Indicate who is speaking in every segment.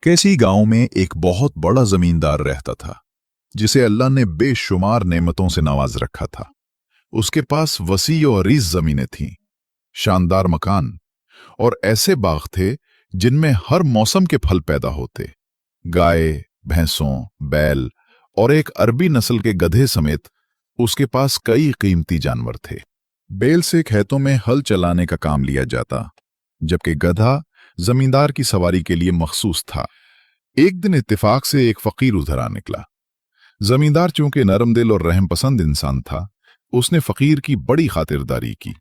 Speaker 1: कैसी गांव में एक बहुत बड़ा जमींदार रहता था जिसे अल्लाह ने बेशुमार नेमतों से नवाज रखा था। उसके पास वसी और अरीज जमीनें थीं, शानदार मकान और ऐसे बाग थे जिनमें हर मौसम के फल पैदा होते। गाय, भैंसों, बैल और एक अरबी नस्ल के गधे समेत उसके पास कई कीमती जानवर थे। बैल से खेतों में हल चलाने का काम लिया जाता, जबकि गधा जमींदार की सवारी के लिए मखसूस था। एक दिन इत्तेफाक से एक फकीर उधर आ निकला। जमींदार चूंकि नरम दिल और रहम पसंद इंसान था, उसने फकीर की बड़ी खातिरदारी की,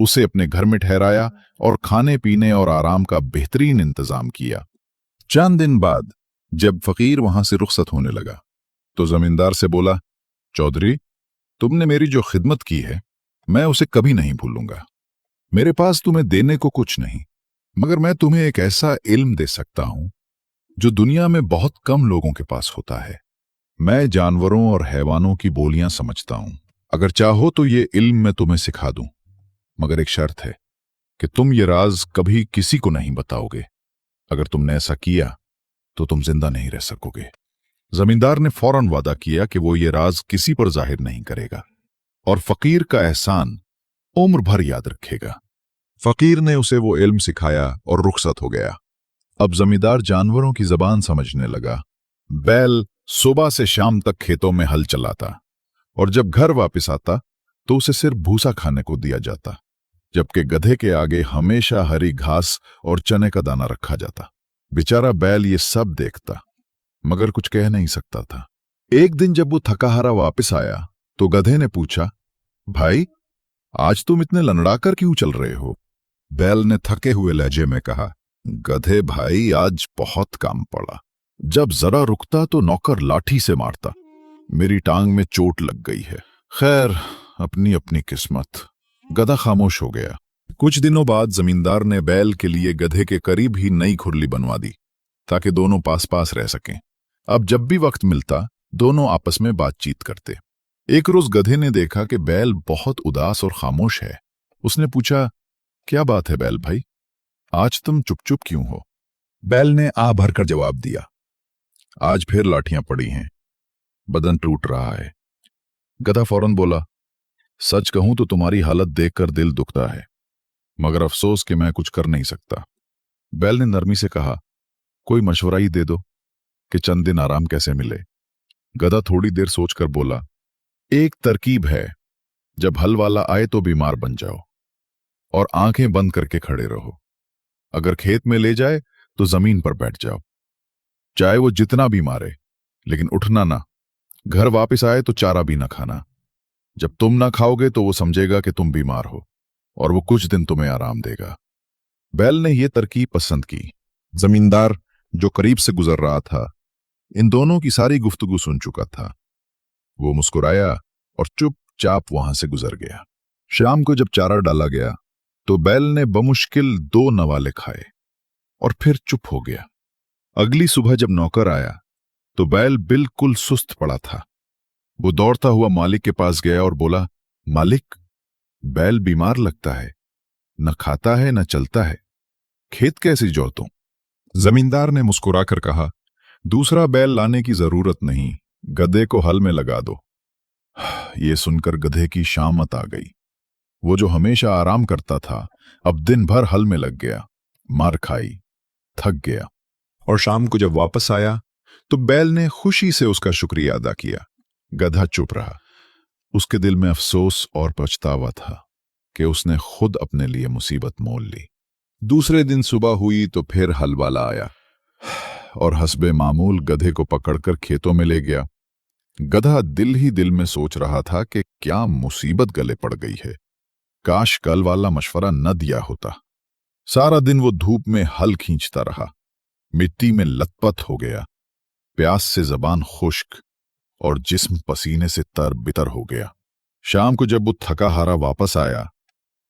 Speaker 1: उसे अपने घर में ठहराया और खाने पीने और आराम का बेहतरीन इंतजाम किया। चंद दिन बाद जब फकीर वहां से रुखसत होने लगा तो जमींदार से बोला, चौधरी, तुमने मेरी जो खिदमत की है मैं उसे कभी नहीं भूलूंगा। मेरे पास तुम्हें देने को कुछ नहीं, मगर मैं तुम्हें एक ऐसा इल्म दे सकता हूं जो दुनिया में बहुत कम लोगों के पास होता है। मैं जानवरों और हैवानों की बोलियां समझता हूं। अगर चाहो तो ये इल्म मैं तुम्हें सिखा दूं, मगर एक शर्त है कि तुम ये राज कभी किसी को नहीं बताओगे। अगर तुमने ऐसा किया तो तुम जिंदा नहीं रह सकोगे। जमींदार ने फौरन वादा किया कि वो ये राज किसी पर जाहिर नहीं करेगा और फकीर का एहसान उम्र भर याद रखेगा। फकीर ने उसे वो इल्म सिखाया और रुखसत हो गया। अब जमींदार जानवरों की जबान समझने लगा। बैल सुबह से शाम तक खेतों में हल चलाता और जब घर वापस आता तो उसे सिर्फ भूसा खाने को दिया जाता, जबकि गधे के आगे हमेशा हरी घास और चने का दाना रखा जाता। बेचारा बैल ये सब देखता मगर कुछ कह नहीं सकता था। एक दिन जब वो थका हारा वापस आया तो गधे ने पूछा, भाई, आज तुम इतने लंगड़ाकर क्यों चल रहे हो? बैल ने थके हुए लहजे में कहा, गधे भाई, आज बहुत काम पड़ा। जब जरा रुकता तो नौकर लाठी से मारता। मेरी टांग में चोट लग गई है। खैर, अपनी अपनी किस्मत। गधा खामोश हो गया। कुछ दिनों बाद जमींदार ने बैल के लिए गधे के करीब ही नई खुरली बनवा दी ताकि दोनों पास पास रह सकें। अब जब भी वक्त मिलता दोनों आपस में बातचीत करते। एक रोज गधे ने देखा कि बैल बहुत उदास और खामोश है। उसने पूछा, क्या बात है बैल भाई, आज तुम चुप चुप क्यों हो? बैल ने आ भरकर जवाब दिया, आज फिर लाठियां पड़ी हैं, बदन टूट रहा है। गधा फौरन बोला, सच कहूं तो तुम्हारी हालत देखकर दिल दुखता है, मगर अफसोस कि मैं कुछ कर नहीं सकता। बैल ने नरमी से कहा, कोई मशवरा ही दे दो कि चंद दिन आराम कैसे मिले। गधा थोड़ी देर सोचकर बोला, एक तरकीब है, जब हल वाला आए तो बीमार बन जाओ और आंखें बंद करके खड़े रहो। अगर खेत में ले जाए तो जमीन पर बैठ जाओ, चाहे वो जितना भी मारे, लेकिन उठना ना। घर वापस आए तो चारा भी ना खाना। जब तुम ना खाओगे तो वो समझेगा कि तुम बीमार हो और वो कुछ दिन तुम्हें आराम देगा। बैल ने यह तरकीब पसंद की। जमींदार जो करीब से गुजर रहा था इन दोनों की सारी गुफ्तगू सुन चुका था। वो मुस्कुराया और चुपचाप वहां से गुजर गया। शाम को जब चारा डाला गया तो बैल ने बमुश्किल 2 नवाले खाए और फिर चुप हो गया। अगली सुबह जब नौकर आया तो बैल बिल्कुल सुस्त पड़ा था। वो दौड़ता हुआ मालिक के पास गया और बोला, मालिक, बैल बीमार लगता है, न खाता है न चलता है, खेत कैसे जोतूं? जमींदार ने मुस्कुराकर कहा, दूसरा बैल लाने की जरूरत नहीं, गधे को हल में लगा दो। ये सुनकर गधे की शामत आ गई। वो जो हमेशा आराम करता था अब दिन भर हल में लग गया, मार खाई, थक गया और शाम को जब वापस आया तो बैल ने खुशी से उसका शुक्रिया अदा किया। गधा चुप रहा। उसके दिल में अफसोस और पछतावा था कि उसने खुद अपने लिए मुसीबत मोल ली। दूसरे दिन सुबह हुई तो फिर हल वाला आया और हस्बे मामूल गधे को पकड़कर खेतों में ले गया। गधा दिल ही दिल में सोच रहा था कि क्या मुसीबत गले पड़ गई है, काश कल वाला मशवरा न दिया होता। सारा दिन वो धूप में हल खींचता रहा, मिट्टी में लथपथ हो गया, प्यास से जबान खुश्क और जिस्म पसीने से तर बितर हो गया। शाम को जब वो थका हारा वापस आया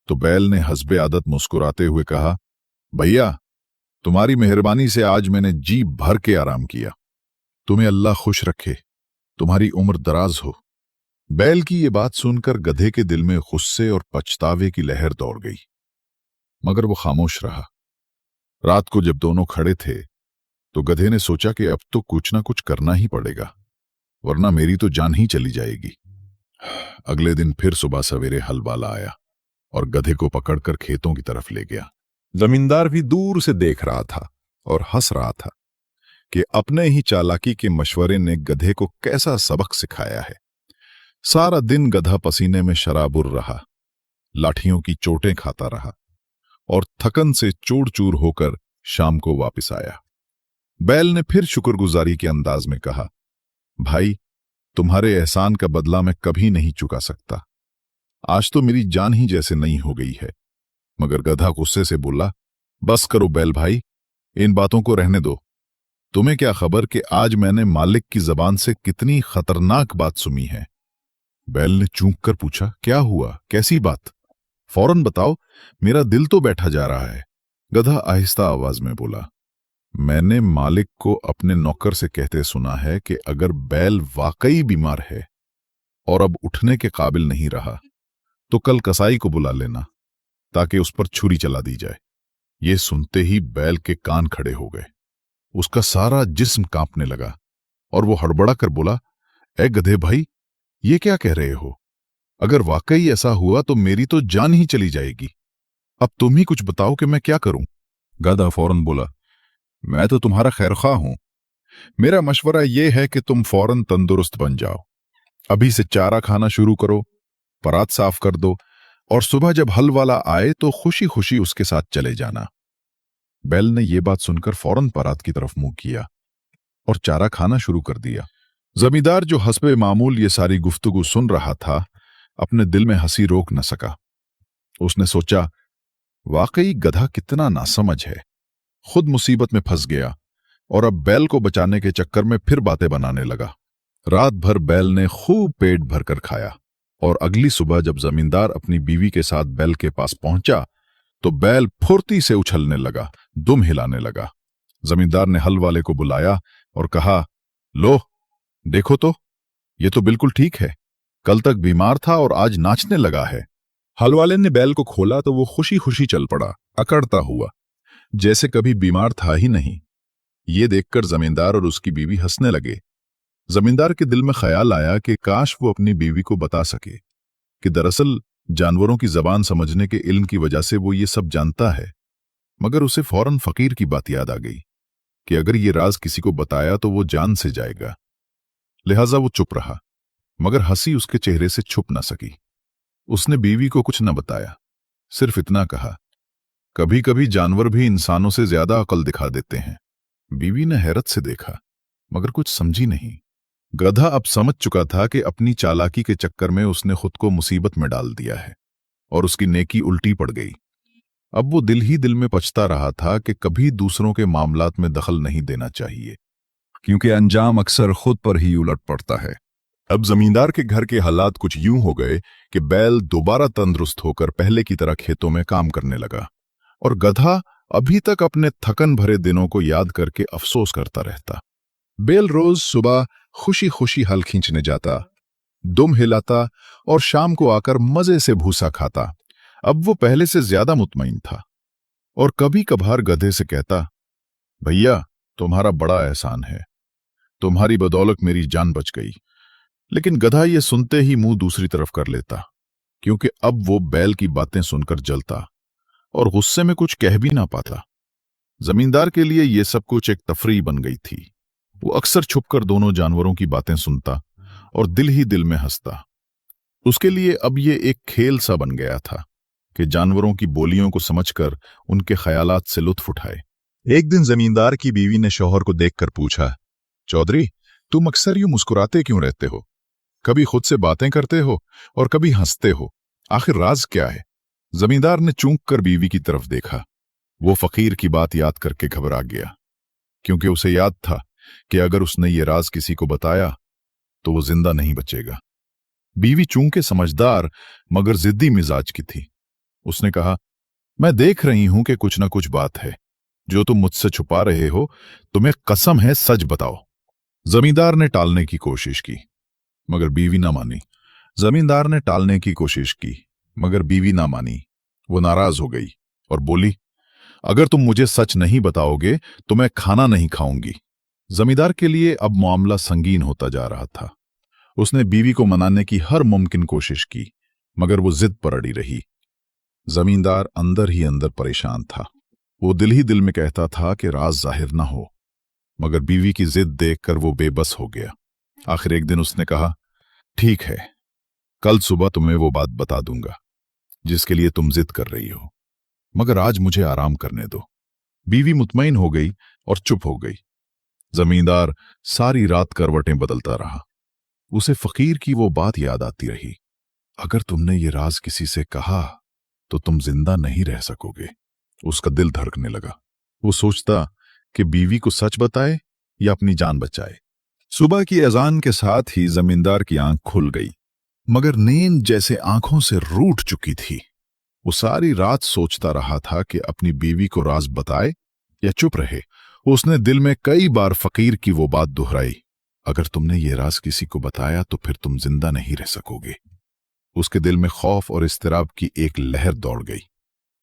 Speaker 1: तो बैल ने हस्बे आदत मुस्कुराते हुए कहा, भैया, तुम्हारी मेहरबानी से आज मैंने जी भर के आराम किया। तुम्हें अल्लाह खुश रखे, तुम्हारी उम्र दराज हो। बैल की ये बात सुनकर गधे के दिल में गुस्से और पछतावे की लहर दौड़ गई, मगर वो खामोश रहा। रात को जब दोनों खड़े थे तो गधे ने सोचा कि अब तो कुछ ना कुछ करना ही पड़ेगा, वरना मेरी तो जान ही चली जाएगी। अगले दिन फिर सुबह सवेरे हल वाला आया और गधे को पकड़कर खेतों की तरफ ले गया। जमींदार भी दूर से देख रहा था और हंस रहा था कि अपने ही चालाकी के मशवरे ने गधे को कैसा सबक सिखाया है। सारा दिन गधा पसीने में शराबुर रहा, लाठियों की चोटें खाता रहा और थकन से चूर चूर होकर शाम को वापस आया। बैल ने फिर शुक्रगुजारी के अंदाज में कहा, भाई, तुम्हारे एहसान का बदला मैं कभी नहीं चुका सकता। आज तो मेरी जान ही जैसे नई हो गई है। मगर गधा गुस्से से बोला, बस करो बैल भाई, इन बातों को रहने दो। तुम्हें क्या खबर कि आज मैंने मालिक की जबान से कितनी खतरनाक बात सुनी है। बैल ने चूक कर पूछा, क्या हुआ, कैसी बात? फौरन बताओ, मेरा दिल तो बैठा जा रहा है। गधा आहिस्ता आवाज में बोला, मैंने मालिक को अपने नौकर से कहते सुना है कि अगर बैल वाकई बीमार है और अब उठने के काबिल नहीं रहा तो कल कसाई को बुला लेना ताकि उस पर छुरी चला दी जाए। ये सुनते ही बैल के कान खड़े हो गए, उसका सारा जिस्म कांपने लगा और वो हड़बड़ा कर बोला, ए गधे भाई, ये क्या कह रहे हो? अगर वाकई ऐसा हुआ तो मेरी तो जान ही चली जाएगी। अब तुम ही कुछ बताओ कि मैं क्या करूं। गधा फौरन बोला, मैं तो तुम्हारा खैरख्वाह हूं। मेरा मशवरा यह है कि तुम फौरन तंदुरुस्त बन जाओ। अभी से चारा खाना शुरू करो, परात साफ कर दो और सुबह जब हल वाला आए तो खुशी खुशी उसके साथ चले जाना। बैल ने यह बात सुनकर फौरन परात की तरफ मुंह किया और चारा खाना शुरू कर दिया। जमींदार, जो हस्बे मामूल ये सारी गुफ्तगू सुन रहा था, अपने दिल में हंसी रोक न सका। उसने सोचा, वाकई गधा कितना नासमझ है, खुद मुसीबत में फंस गया और अब बैल को बचाने के चक्कर में फिर बातें बनाने लगा। रात भर बैल ने खूब पेट भरकर खाया और अगली सुबह जब जमींदार अपनी बीवी के साथ बैल के पास पहुंचा तो बैल फुर्ती से उछलने लगा, दुम हिलाने लगा। जमींदार ने हल वाले को बुलाया और कहा, लो देखो तो, ये तो बिल्कुल ठीक है। कल तक बीमार था और आज नाचने लगा है। हल वाले ने बैल को खोला तो वो खुशी खुशी चल पड़ा, अकड़ता हुआ, जैसे कभी बीमार था ही नहीं। ये देखकर जमींदार और उसकी बीवी हंसने लगे। जमींदार के दिल में ख्याल आया कि काश वो अपनी बीवी को बता सके कि दरअसल जानवरों की जबान समझने के इल्म की वजह से वो ये सब जानता है। मगर उसे फौरन फकीर की बात याद आ गई कि अगर ये राज किसी को बताया तो वो जान से जाएगा। लिहाजा वो चुप रहा, मगर हंसी उसके चेहरे से छुप न सकी। उसने बीवी को कुछ न बताया, सिर्फ इतना कहा, कभी कभी जानवर भी इंसानों से ज्यादा अकल दिखा देते हैं। बीवी ने हैरत से देखा, मगर कुछ समझी नहीं। गधा अब समझ चुका था कि अपनी चालाकी के चक्कर में उसने खुद को मुसीबत में डाल दिया है और उसकी नेकी उल्टी पड़ गई। अब वो दिल ही दिल में पछता रहा था कि कभी दूसरों के मामलात में दखल नहीं देना चाहिए, क्योंकि अंजाम अक्सर खुद पर ही उलट पड़ता है। अब जमींदार के घर के हालात कुछ यूं हो गए कि बैल दोबारा तंदुरुस्त होकर पहले की तरह खेतों में काम करने लगा और गधा अभी तक अपने थकन भरे दिनों को याद करके अफसोस करता रहता। बैल रोज सुबह खुशी खुशी हल खींचने जाता, दुम हिलाता और शाम को आकर मजे से भूसा खाता। अब वो पहले से ज्यादा मुतमईन था और कभी कभार गधे से कहता, भैया, तुम्हारा बड़ा एहसान है, तुम्हारी बदौलत मेरी जान बच गई। लेकिन गधा ये सुनते ही मुंह दूसरी तरफ कर लेता, क्योंकि अब वो बैल की बातें सुनकर जलता और गुस्से में कुछ कह भी ना पाता। जमींदार के लिए ये सब कुछ एक तफरीह बन गई थी। वो अक्सर छुपकर दोनों जानवरों की बातें सुनता और दिल ही दिल में हंसता। उसके लिए अब ये एक खेल सा बन गया था कि जानवरों की बोलियों को समझकर उनके ख्यालात से लुत्फ उठाए। एक दिन जमींदार की बीवी ने शौहर को देखकर पूछा, चौधरी, तुम अक्सर यूं मुस्कुराते क्यों रहते हो? कभी खुद से बातें करते हो और कभी हंसते हो, आखिर राज क्या है? जमींदार ने चूक कर बीवी की तरफ देखा। वो फकीर की बात याद करके घबरा गया, क्योंकि उसे याद था कि अगर उसने ये राज किसी को बताया तो वो जिंदा नहीं बचेगा। बीवी चूंकि समझदार मगर जिद्दी मिजाज की थी, उसने कहा, मैं देख रही हूं कि कुछ ना कुछ बात है जो तुम मुझसे छुपा रहे हो। तुम्हें कसम है, सच बताओ। जमींदार ने टालने की कोशिश की, मगर बीवी ना मानी। जमींदार ने टालने की कोशिश की, मगर बीवी ना मानी। वो नाराज हो गई और बोली, अगर तुम मुझे सच नहीं बताओगे तो मैं खाना नहीं खाऊंगी। जमींदार के लिए अब मामला संगीन होता जा रहा था। उसने बीवी को मनाने की हर मुमकिन कोशिश की, मगर वो जिद पर अड़ी रही। जमींदार अंदर ही अंदर परेशान था। वो दिल ही दिल में कहता था कि राज जाहिर न हो, मगर बीवी की जिद देखकर वो बेबस हो गया। आखिर एक दिन उसने कहा, ठीक है, कल सुबह तुम्हें वो बात बता दूंगा जिसके लिए तुम जिद कर रही हो, मगर आज मुझे आराम करने दो। बीवी मुतमईन हो गई और चुप हो गई। जमींदार सारी रात करवटें बदलता रहा। उसे फकीर की वो बात याद आती रही, अगर तुमने ये राज किसी से कहा तो तुम जिंदा नहीं रह सकोगे। उसका दिल धड़कने लगा। वो सोचता कि बीवी को सच बताए या अपनी जान बचाए। सुबह की अजान के साथ ही जमींदार की आंख खुल गई, मगर नींद जैसे आंखों से रूठ चुकी थी। वो सारी रात सोचता रहा था कि अपनी बीवी को राज बताए या चुप रहे। उसने दिल में कई बार फकीर की वो बात दोहराई, अगर तुमने ये राज किसी को बताया तो फिर तुम जिंदा नहीं रह सकोगे। उसके दिल में खौफ और इस्तिराब की एक लहर दौड़ गई।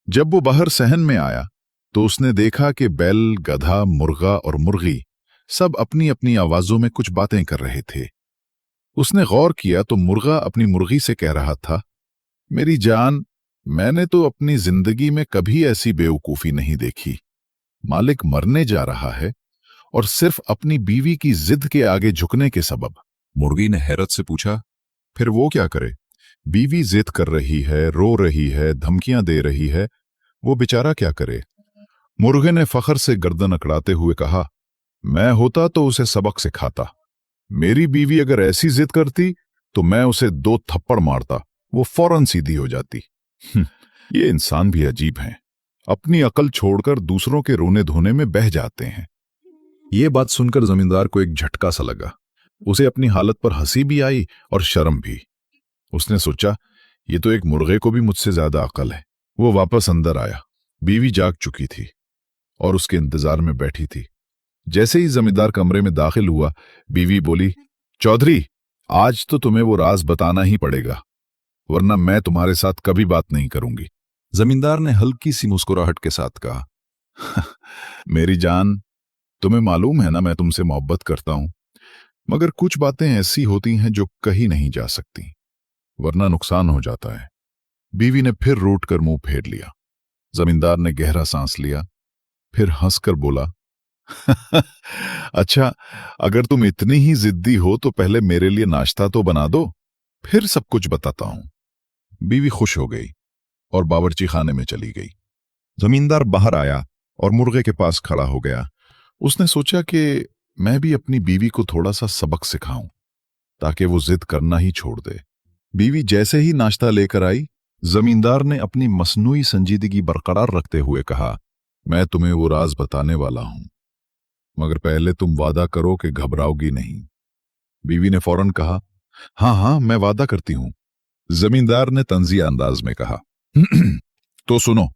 Speaker 1: जब वो बाहर सहन में आया तो उसने देखा कि बैल, गधा, मुर्गा और मुर्गी सब अपनी अपनी आवाजों में कुछ बातें कर रहे थे। उसने गौर किया तो मुर्गा अपनी मुर्गी से कह रहा था, मेरी जान, मैंने तो अपनी जिंदगी में कभी ऐसी बेवकूफी नहीं देखी। मालिक मरने जा रहा है और सिर्फ अपनी बीवी की जिद के आगे झुकने के सबब। मुर्गी ने हैरत से पूछा, फिर वो क्या करे? बीवी जिद कर रही है, रो रही है, धमकियां दे रही है, वो बेचारा क्या करे? मुर्गे ने फखर से गर्दन अकड़ाते हुए कहा, मैं होता तो उसे सबक सिखाता। मेरी बीवी अगर ऐसी जिद करती तो मैं उसे 2 थप्पड़ मारता, वो फौरन सीधी हो जाती। ये इंसान भी अजीब हैं, अपनी अकल छोड़कर दूसरों के रोने धोने में बह जाते हैं। ये बात सुनकर जमींदार को एक झटका सा लगा। उसे अपनी हालत पर हंसी भी आई और शर्म भी। उसने सोचा, ये तो एक मुर्गे को भी मुझसे ज्यादा अकल है। वो वापस अंदर आया। बीवी जाग चुकी थी और उसके इंतजार में बैठी थी। जैसे ही जमींदार कमरे में दाखिल हुआ, बीवी बोली, चौधरी, आज तो तुम्हें वो राज बताना ही पड़ेगा, वरना मैं तुम्हारे साथ कभी बात नहीं करूंगी। जमींदार ने हल्की सी मुस्कुराहट के साथ कहा, मेरी जान, तुम्हें मालूम है ना मैं तुमसे मोहब्बत करता हूं, मगर कुछ बातें ऐसी होती हैं जो कही नहीं जा सकती, वरना नुकसान हो जाता है। बीवी ने फिर रूठ कर मुंह फेर लिया। जमींदार ने गहरा सांस लिया, फिर हंसकर बोला, अच्छा, अगर तुम इतनी ही जिद्दी हो तो पहले मेरे लिए नाश्ता तो बना दो, फिर सब कुछ बताता हूं। बीवी खुश हो गई और बावर्ची खाने में चली गई। जमींदार बाहर आया और मुर्गे के पास खड़ा हो गया। उसने सोचा कि मैं भी अपनी बीवी को थोड़ा सा सबक सिखाऊं ताकि वो जिद करना ही छोड़ दे। बीवी जैसे ही नाश्ता लेकर आई, जमींदार ने अपनी मसनूई संजीदगी बरकरार रखते हुए कहा, मैं तुम्हें वो राज बताने वाला हूं, मगर पहले तुम वादा करो कि घबराओगी नहीं। बीवी ने फौरन कहा, हाँ हाँ, मैं वादा करती हूं। जमींदार ने तंजिया अंदाज में कहा, तो सुनो,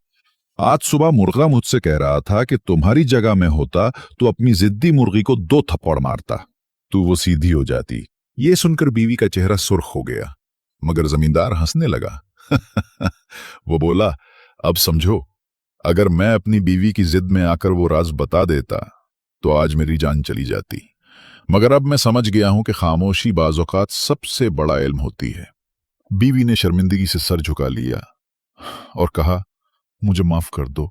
Speaker 1: आज सुबह मुर्गा मुझसे कह रहा था कि तुम्हारी जगह में होता तो अपनी जिद्दी मुर्गी को 2 थप्पड़ मारता, तो वो सीधी हो जाती। ये सुनकर बीवी का चेहरा सुर्ख हो गया, मगर जमींदार हंसने लगा। वो बोला, अब समझो, अगर मैं अपनी बीवी की जिद में आकर वो राज बता देता तो आज मेरी जान चली जाती, मगर अब मैं समझ गया हूं कि खामोशी बाज़ औक़ात सबसे बड़ा इल्म होती है। बीवी ने शर्मिंदगी से सर झुका लिया और कहा, मुझे माफ कर दो,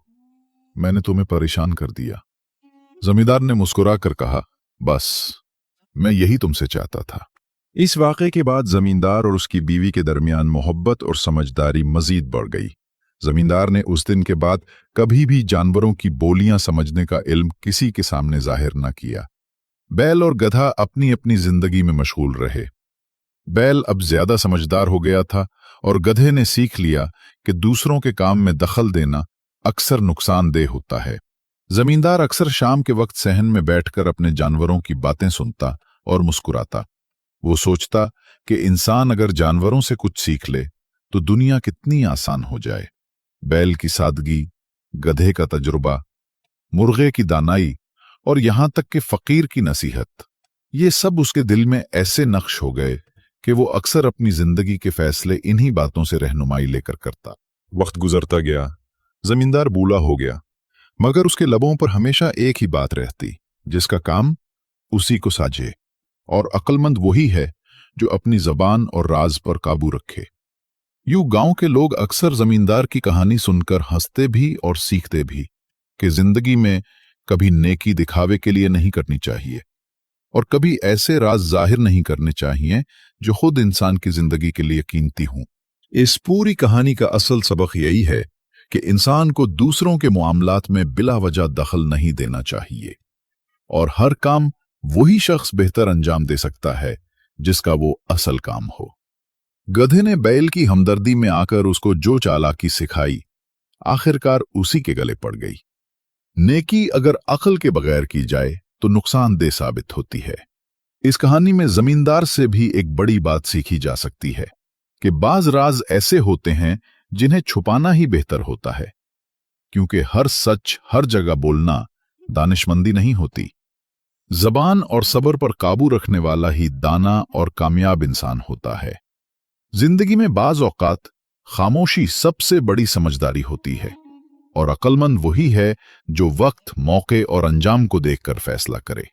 Speaker 1: मैंने तुम्हें परेशान कर दिया। जमींदार ने मुस्कुरा कर कहा, बस मैं यही तुमसे चाहता था। इस वाक़े के बाद जमींदार और उसकी बीवी के दरमियान मोहब्बत और समझदारी मजीद बढ़ गई। जमींदार ने उस दिन के बाद कभी भी जानवरों की बोलियां समझने का इल्म किसी के सामने जाहिर न किया। बैल और गधा अपनी अपनी जिंदगी में मशगूल रहे। बैल अब ज्यादा समझदार हो गया था और गधे ने सीख लिया कि दूसरों के काम में दखल देना अक्सर नुकसानदेह होता है। जमींदार अक्सर शाम के वक्त सहन में बैठकर अपने जानवरों की बातें सुनता और मुस्कुराता। वो सोचता कि इंसान अगर जानवरों से कुछ सीख ले तो दुनिया कितनी आसान हो जाए। बैल की सादगी, गधे का तजुर्बा, मुर्गे की दानाई और यहां तक कि फकीर की नसीहत, ये सब उसके दिल में ऐसे नक्श हो गए कि वो अक्सर अपनी जिंदगी के फैसले इन्हीं बातों से रहनुमाई लेकर करता। वक्त गुजरता गया, जमींदार बूढ़ा हो गया। मगर उसके लबों पर हमेशा एक ही बात रहती, जिसका काम उसी को साजे। और अक्लमंद वही है जो अपनी जबान और राज पर काबू रखे। यूं गांव के लोग अक्सर जमींदार की कहानी सुनकर हंसते भी और सीखते भी कि जिंदगी में कभी नेकी दिखावे के लिए नहीं करनी चाहिए और कभी ऐसे राज जाहिर नहीं करने चाहिए जो खुद इंसान की जिंदगी के लिए कीमती हों। इस पूरी कहानी का असल सबक यही है कि इंसान को दूसरों के मामलात में बिला वजह दखल नहीं देना चाहिए और हर काम वही शख्स बेहतर अंजाम दे सकता है जिसका वो असल काम हो। गधे ने बैल की हमदर्दी में आकर उसको जो चालाकी सिखाई, आखिरकार उसी के गले पड़ गई। नेकी अगर अक्ल के बगैर की जाए तो नुकसानदेह साबित होती है। इस कहानी में जमींदार से भी एक बड़ी बात सीखी जा सकती है कि बाज राज ऐसे होते हैं जिन्हें छुपाना ही बेहतर होता है, क्योंकि हर सच हर जगह बोलना दानिशमंदी नहीं होती। जबान और सब्र पर काबू रखने वाला ही दाना और कामयाब इंसान होता है। जिंदगी में बाज औकात खामोशी सबसे बड़ी समझदारी होती है और अक्लमंद वही है जो वक्त, मौके और अंजाम को देखकर फैसला करे।